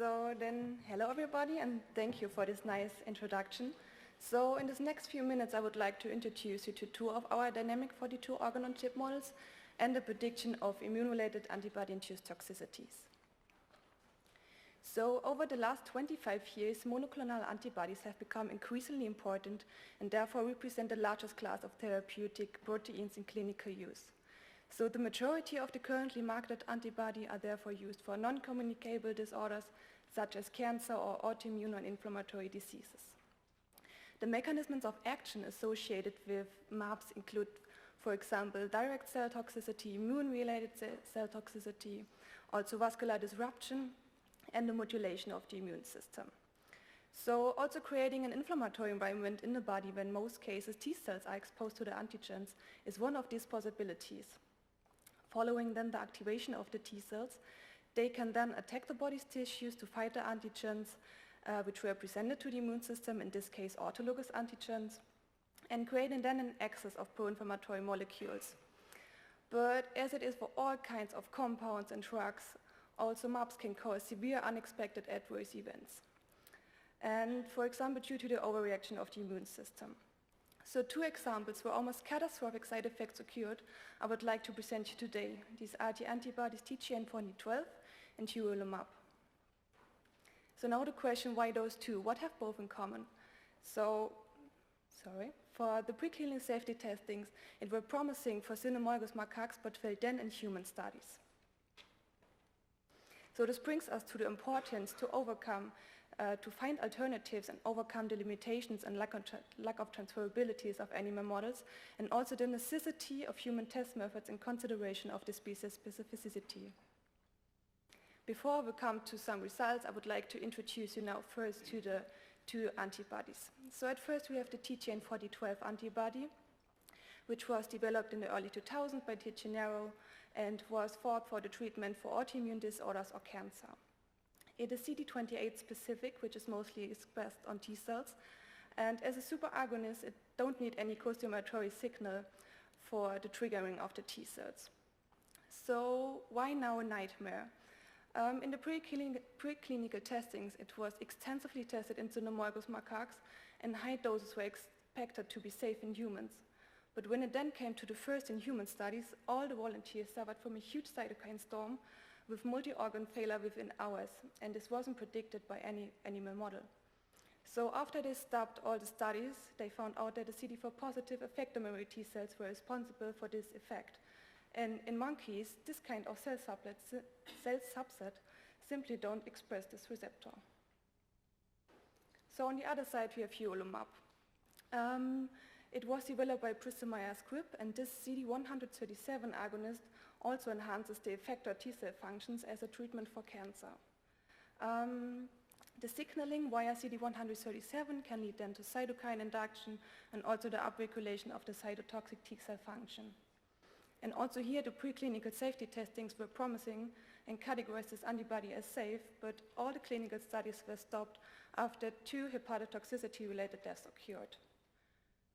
So then, hello everybody, and thank you for this nice introduction. So in this next few minutes, I would like to introduce you to two of our dynamic 42 organ-on-chip models and the prediction of immune-related antibody-induced toxicities. So over the last 25 years, monoclonal antibodies have become increasingly important and therefore represent the largest class of therapeutic proteins in clinical use. So the majority of the currently marketed antibodies are therefore used for non-communicable disorders such as cancer or autoimmune and inflammatory diseases. The mechanisms of action associated with MABs include, for example, direct cell toxicity, immune-related cell toxicity, also vascular disruption, and the modulation of the immune system. So also creating an inflammatory environment in the body when most cases T cells are exposed to the antigens is one of these possibilities. Following then the activation of the T cells, they can then attack the body's tissues to fight the antigens which were presented to the immune system, in this case autologous antigens, and creating then an excess of pro-inflammatory molecules. But as it is for all kinds of compounds and drugs, also MABs can cause severe unexpected adverse events. And for example, due to the overreaction of the immune system. So two examples where almost catastrophic side effects occurred I would like to present you today. These are the antibodies TGN-4012 and durvalumab. So now the question, why those two? What have both in common? For the preclinical safety testings, it were promising for cynomolgus macaques but failed then in human studies. So this brings us to the importance to overcome to find alternatives and overcome the limitations and lack of transferabilities of animal models, and also the necessity of human test methods in consideration of the species specificity. Before we come to some results, I would like to introduce you now first to the two antibodies. So at first we have the TGN-4012 antibody, which was developed in the early 2000s by T. Gennaro and was thought for the treatment for autoimmune disorders or cancer. It is CD28 specific, which is mostly expressed on T cells, and as a superagonist, it don't need any costimulatory signal for the triggering of the T cells. So why now a nightmare? In the preclinical testings, it was extensively tested in cynomolgus macaques, and high doses were expected to be safe in humans. But when it then came to the first in-human studies, all the volunteers suffered from a huge cytokine storm with multi-organ failure within hours, and this wasn't predicted by any animal model. So after they stopped all the studies, they found out that the CD4 positive effector memory T cells were responsible for this effect. And in monkeys, this kind of cell subset simply don't express this receptor. So on the other side, we have durvalumab. It was developed by Bristol Myers Squibb, and this CD137 agonist also enhances the effector T cell functions as a treatment for cancer. The signaling via CD137 can lead then to cytokine induction and also the upregulation of the cytotoxic T cell function. And also here the preclinical safety testings were promising and categorized this antibody as safe, but all the clinical studies were stopped after 2 hepatotoxicity-related deaths occurred.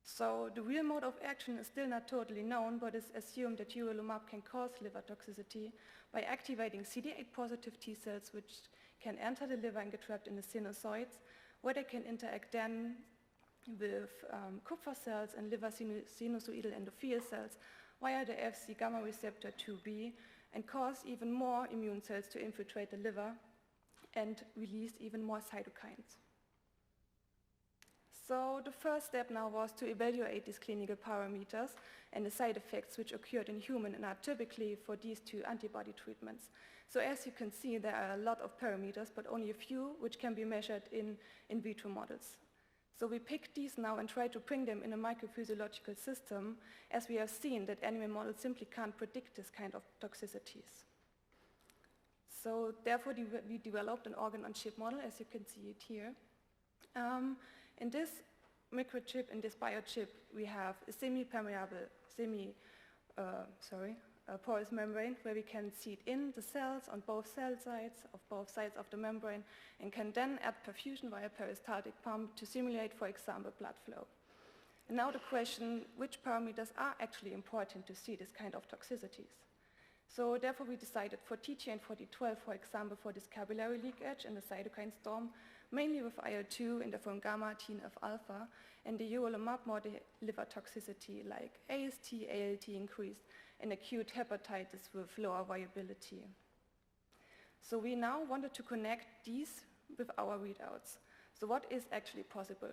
So the real mode of action is still not totally known, but it's assumed that durvalumab can cause liver toxicity by activating CD8 positive T cells, which can enter the liver and get trapped in the sinusoids, where they can interact then with Kupffer cells and liver sinusoidal endothelial cells via the Fc gamma receptor 2b and cause even more immune cells to infiltrate the liver and release even more cytokines. So the first step now was to evaluate these clinical parameters and the side effects which occurred in humans and are typically for these two antibody treatments. So as you can see, there are a lot of parameters, but only a few which can be measured in vitro models. So we picked these now and try to bring them in a microphysiological system, as we have seen that animal models simply can't predict this kind of toxicities. So therefore we developed an organ-on-chip model, as you can see it here. In this microchip, in this biochip, we have a semi-permeable, porous membrane where we can seed in the cells on both sides of the membrane, and can then add perfusion via peristaltic pump to simulate, for example, blood flow. And now the question, which parameters are actually important to see this kind of toxicities? So therefore we decided for TGN4012, for example, for this capillary leakage in the cytokine storm, mainly with IL-2, interferon gamma, TNF-alpha, and the urolumab more the liver toxicity like AST, ALT increased, and acute hepatitis with lower viability. So we now wanted to connect these with our readouts. So what is actually possible?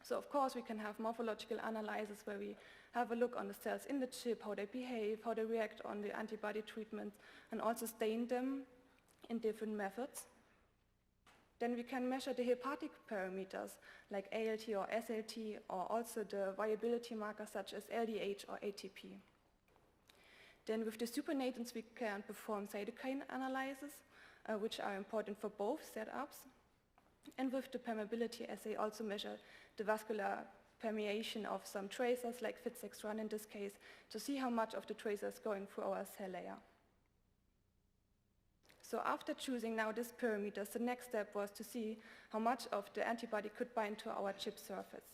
So of course we can have morphological analysis where we have a look on the cells in the chip, how they behave, how they react on the antibody treatment, and also stain them in different methods. Then we can measure the hepatic parameters like ALT or SLT, or also the viability markers such as LDH or ATP. Then with the supernatants we can perform cytokine analysis, which are important for both setups. And with the permeability assay also measure the vascular permeation of some tracers like FITSEX1 in this case, to see how much of the tracer is going through our cell layer. So after choosing now these parameters, the next step was to see how much of the antibody could bind to our chip surface.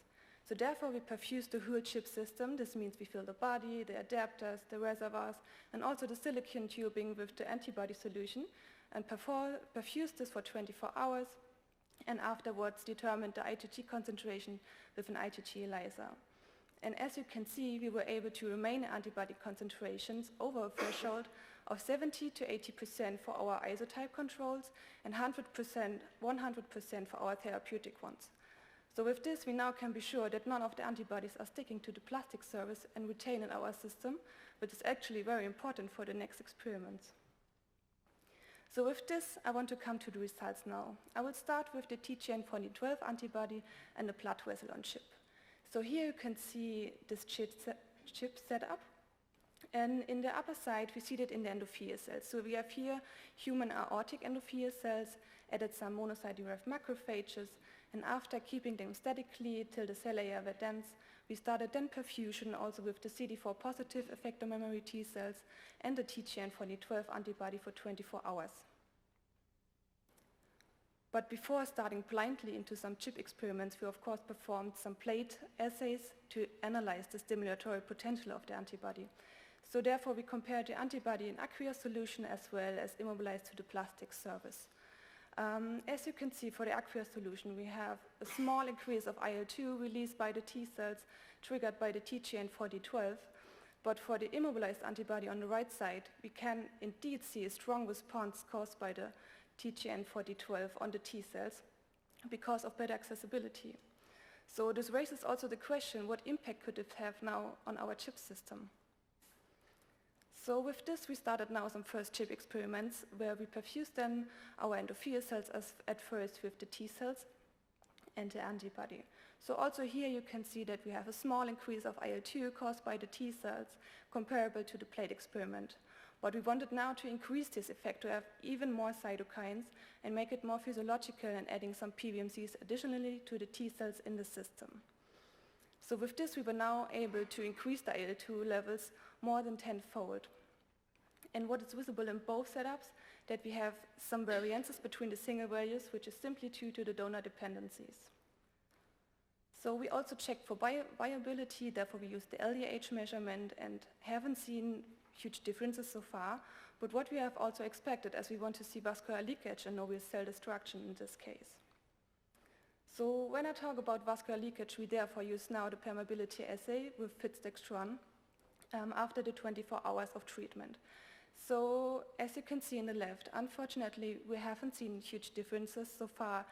So therefore we perfused the whole chip system. This means we fill the body, the adapters, the reservoirs, and also the silicon tubing with the antibody solution, and perfused this for 24 hours, and afterwards determined the IgG concentration with an IgG ELISA. And as you can see, we were able to remain antibody concentrations over a threshold of 70 to 80% for our isotype controls and 100% for our therapeutic ones. So with this, we now can be sure that none of the antibodies are sticking to the plastic surface and retain in our system, which is actually very important for the next experiments. So with this, I want to come to the results now. I will start with the TGN4012 antibody and the blood vessel on chip. So here you can see this chip setup. And in the upper side, we see that in the endothelial cells. So we have here human aortic endothelial cells, added some monocyte-derived macrophages, and after keeping them statically till the cell layer were dense, we started then perfusion also with the CD4 positive effector memory T cells and the TGN4012 antibody for 24 hours. But before starting blindly into some chip experiments, we of course performed some plate assays to analyze the stimulatory potential of the antibody. So therefore we compared the antibody in aqueous solution as well as immobilized to the plastic surface. As you can see, for the aqueous solution, we have a small increase of IL-2 released by the T cells triggered by the TGN4012. But for the immobilized antibody on the right side, we can indeed see a strong response caused by the TGN4012 on the T cells because of better accessibility. So this raises also the question, what impact could it have now on our chip system? So with this, we started now some first chip experiments where we perfused then our endothelial cells at first with the T cells and the antibody. So also here you can see that we have a small increase of IL-2 caused by the T cells comparable to the plate experiment. But we wanted now to increase this effect to have even more cytokines and make it more physiological and adding some PBMCs additionally to the T cells in the system. So with this, we were now able to increase the IL-2 levels more than 10-fold. And what is visible in both setups, that we have some variances between the single values, which is simply due to the donor dependencies. So we also checked for viability, therefore we used the LDH measurement and haven't seen huge differences so far, but what we have also expected as we want to see vascular leakage and novel cell destruction in this case. So when I talk about vascular leakage, we therefore use now the permeability assay with FITSEX1 after the 24 hours of treatment. So as you can see in the left, unfortunately, we haven't seen huge differences so far,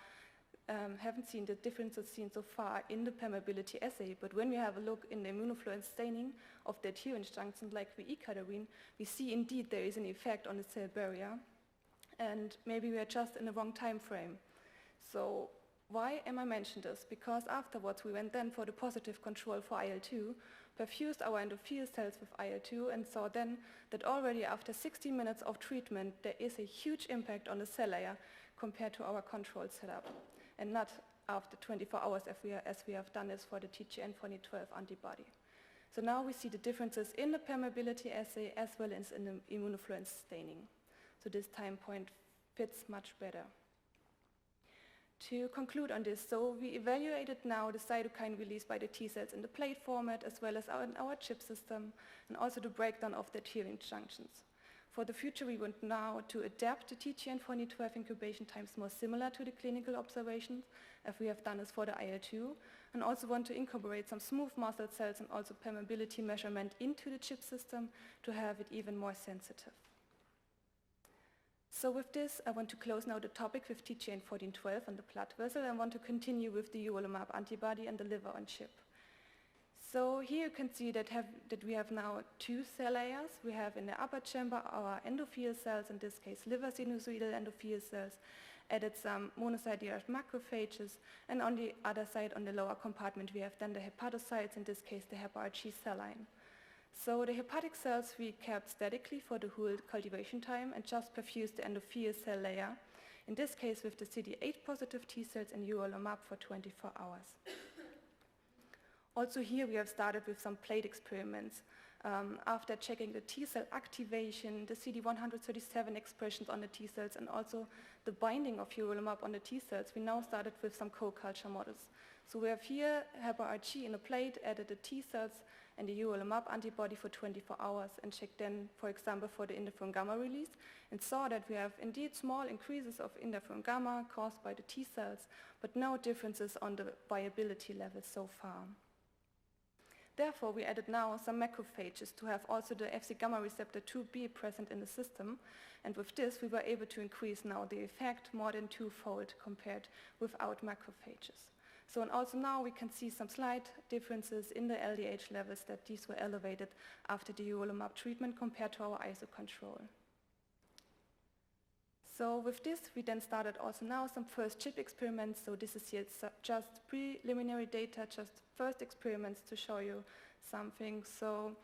haven't seen the differences seen so far in the permeability assay, but when we have a look in the immunofluorescence staining of the adherence junctions like the E-cadherin, we see indeed there is an effect on the cell barrier, and maybe we are just in the wrong time frame. So why am I mentioning this? Because afterwards we went then for the positive control for IL-2, perfused our endothelial cells with IL-2 and saw then that already after 60 minutes of treatment there is a huge impact on the cell layer compared to our control setup, and not after 24 hours as we have done this for the TGN4012 antibody. So now we see the differences in the permeability assay as well as in the immunofluorescence staining. So this time point fits much better. To conclude on this, so we evaluated now the cytokine release by the T cells in the plate format as well as in our chip system, and also the breakdown of the adherent junctions. for the future, we want now to adapt the TGN-1412 incubation times more similar to the clinical observations, as we have done as for the IL-2, and also want to incorporate some smooth muscle cells and also permeability measurement into the chip system to have it even more sensitive. So with this, I want to close now the topic with TGN-1412 and the blood vessel, and want to continue with the urolumab antibody and the liver on chip. So here you can see that we have now two cell layers. We have in the upper chamber our endothelial cells, in this case liver sinusoidal endothelial cells, added some monocyte-derived macrophages, and on the other side, on the lower compartment, we have then the hepatocytes, in this case the HepRG cell line. So the hepatic cells we kept statically for the whole cultivation time and just perfused the endothelial cell layer, in this case with the CD8 positive T cells and urolumab for 24 hours. Also here we have started with some plate experiments. After checking the T cell activation, the CD137 expressions on the T cells, and also the binding of urolumab on the T cells, we now started with some co-culture models. So we have here HepRG in a plate, added the T cells and the urolumab antibody for 24 hours, and checked then, for example, for the interferon gamma release, and saw that we have indeed small increases of interferon gamma caused by the T cells, but no differences on the viability level so far. Therefore, we added now some macrophages to have also the Fc gamma receptor 2b present in the system, and with this we were able to increase now the effect more than twofold compared without macrophages. So, and also now we can see some slight differences in the LDH levels, that these were elevated after the urolumab treatment compared to our ISO control. So with this, we then started also now some first chip experiments. So this is here just preliminary data, just first experiments to show you something. So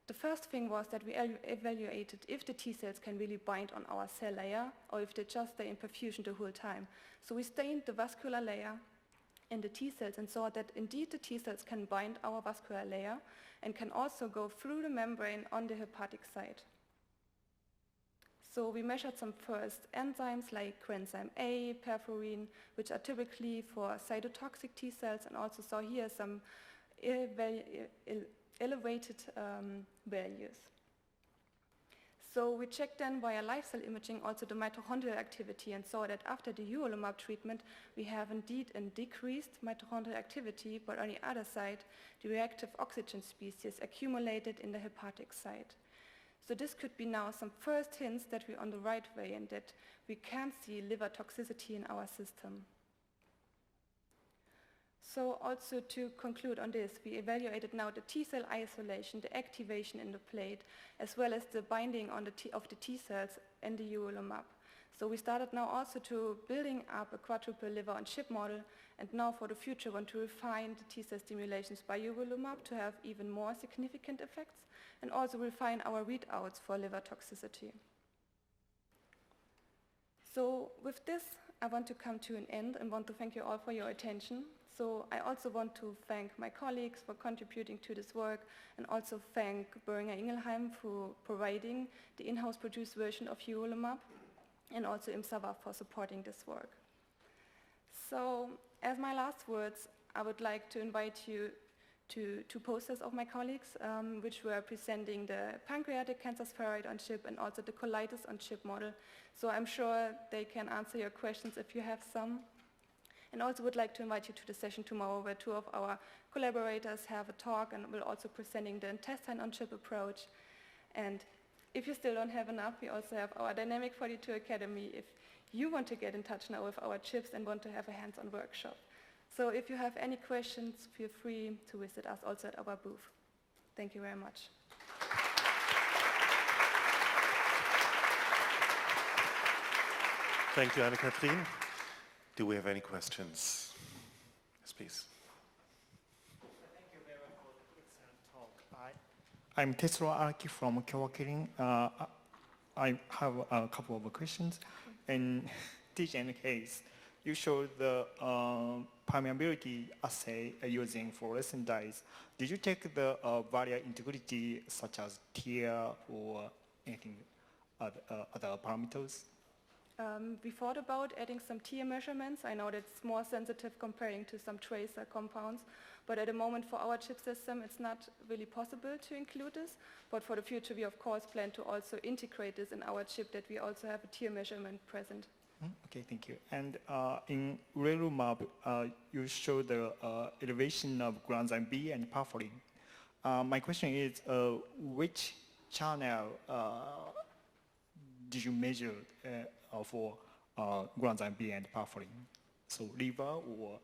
the first thing was that we evaluated if the T cells can really bind on our cell layer, or if they just stay in perfusion the whole time. So we stained the vascular layer in the T cells and saw that indeed the T cells can bind our vascular layer and can also go through the membrane on the hepatic side. So we measured some first enzymes like coenzyme A, perforin, which are typically for cytotoxic T cells, and also saw here some elevated values. So we checked then via live cell imaging also the mitochondrial activity, and saw that after the urolumab treatment we have indeed a decreased mitochondrial activity, but on the other side the reactive oxygen species accumulated in the hepatic site. So this could be now some first hints that we're on the right way and that we can see liver toxicity in our system. So also to conclude on this, we evaluated now the T cell isolation, the activation in the plate, as well as the binding on of the T cells and the urolumab. So we started now also to building up a quadruple liver on chip model, and now for the future want to refine the T cell stimulations by urolumab to have even more significant effects, and also refine our readouts for liver toxicity. So with this, I want to come to an end and want to thank you all for your attention. So I also want to thank my colleagues for contributing to this work, and also thank Boehringer Ingelheim for providing the in-house produced version of urolumab, and also IMSAVA for supporting this work. So as my last words, I would like to invite you to two posters of my colleagues, which were presenting the pancreatic cancer spheroid on chip and also the colitis on chip model. So I'm sure they can answer your questions if you have some. And also would like to invite you to the session tomorrow, where two of our collaborators have a talk and will also presenting the intestine on chip approach. And if you still don't have enough, we also have our Dynamic 42 Academy if you want to get in touch now with our chips and want to have a hands-on workshop. So if you have any questions, feel free to visit us also at our booth. Thank you very much. Thank you, Anne-Katrin. Do we have any questions? Yes, please. Thank you very much for the excellent talk. I'm Tetsuo Araki from Kyowa. I have a couple of questions. In TGN case, you showed the permeability assay using fluorescent dyes. Did you take the barrier integrity such as tear or anything other parameters? We thought about adding some TM measurements. I know that's more sensitive comparing to some tracer compounds, but at the moment for our chip system it's not really possible to include this, but for the future we of course plan to also integrate this in our chip, that we also have a TM measurement present. Okay, thank you. And in ReLUMab, you show the elevation of granzyme B and porphyrin. My question is, which channel did you measure for granzyme B and porphyrin? So liver or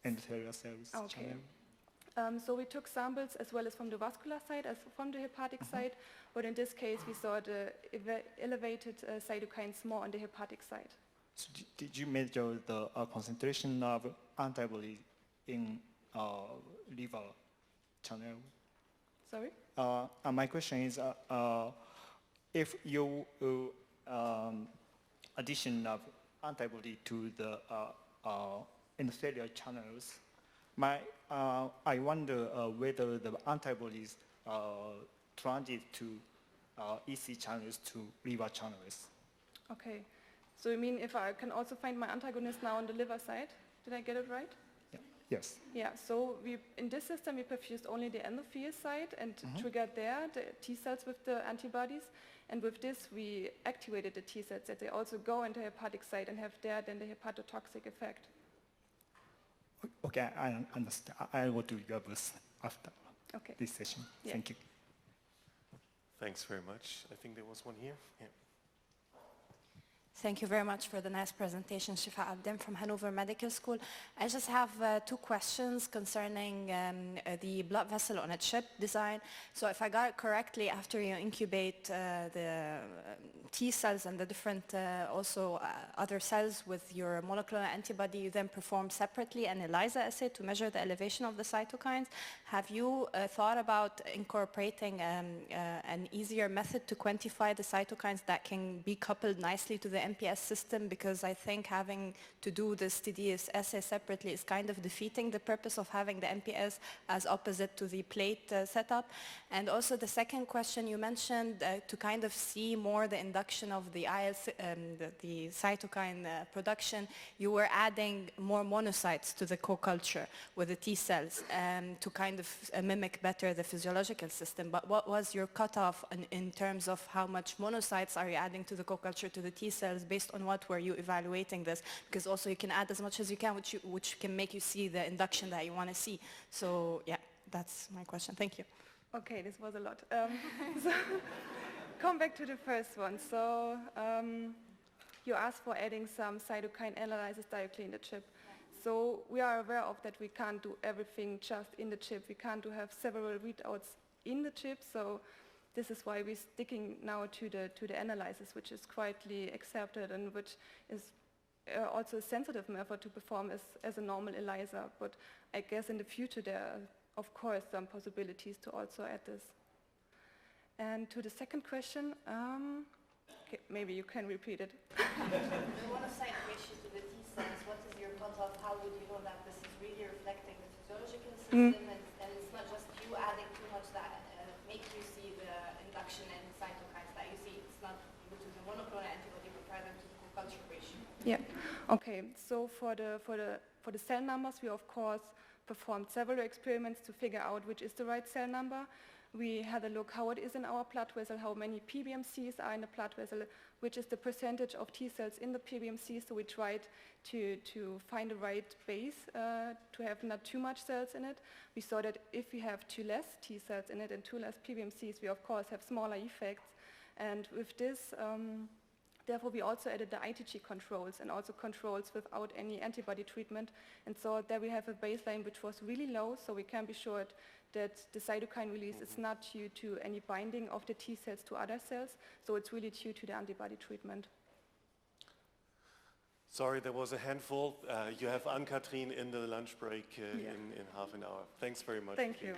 endothelial cells channel? So we took samples as well as from the vascular side as from the hepatic side, but in this case we saw the elevated cytokines more on the hepatic side. So did you measure the concentration of antibody in liver channel? Sorry? My question is, if you addition of antibody to the endothelial channels, I wonder whether the antibodies transit to EC channels to liver channels. Okay, so you mean if I can also find my antagonist now on the liver side? Did I get it right? Yeah. Yes. Yeah, so in this system we perfused only the endothelial side and triggered there the T cells with the antibodies, and with this we activated the T cells that they also go into the hepatic side and have there then the hepatotoxic effect. Okay, I understand. I will do your booth after this session. Yeah. Thank you. Thanks very much. I think there was one here. Yeah. Thank you very much for the nice presentation, Shifa Abdin from Hanover Medical School. I just have two questions concerning the blood vessel on a chip design. So if I got it correctly, after you incubate the T cells and the different other cells with your monoclonal antibody, you then perform separately an ELISA assay to measure the elevation of the cytokines. Have you thought about incorporating an easier method to quantify the cytokines that can be coupled nicely to the MPS system? Because I think having to do this TDS assay separately is kind of defeating the purpose of having the MPS as opposite to the plate setup. And also the second question, you mentioned to kind of see more the induction of the the cytokine production, you were adding more monocytes to the co-culture with the T cells to kind of mimic better the physiological system. But what was your cutoff in terms of how much monocytes are you adding to the co-culture to the T cells? Based on what were you evaluating this? Because also you can add as much as you can, which can make you see the induction that you want to see. So yeah, that's my question. Thank you. Okay, this was a lot. So come back to the first one. So you asked for adding some cytokine analysis directly in the chip. So we are aware of that we can't do everything just in the chip. We can't have several readouts in the chip. So this is why we're sticking now to the analysis, which is widely accepted and which is also a sensitive method to perform as a normal ELISA. But I guess in the future there are, of course, some possibilities to also add this. And to the second question, okay, maybe you can repeat it. The monocyte ratio to the T cells, what is your cutoff? How would you know that this is really reflecting the physiological system and it's not just you adding too much that makes you see the induction and cytokines that you see? It's not due to the monoclonal antibody but rather to the co-culture ratio. Yeah. Okay. So for the cell numbers, we of course performed several experiments to figure out which is the right cell number. We had a look how it is in our blood vessel, how many PBMCs are in the blood vessel, which is the percentage of T cells in the PBMC. So we tried to find the right base to have not too much cells in it. We saw that if we have too less T cells in it and too less PBMCs, we of course have smaller effects. And with this, therefore we also added the ITG controls and also controls without any antibody treatment. And so there we have a baseline which was really low, so we can be sure that the cytokine release is not due to any binding of the T cells to other cells, so it's really due to the antibody treatment. Sorry, there was a handful. You have Anne-Katrin in the lunch break in half an hour. Thanks very much. Thank you.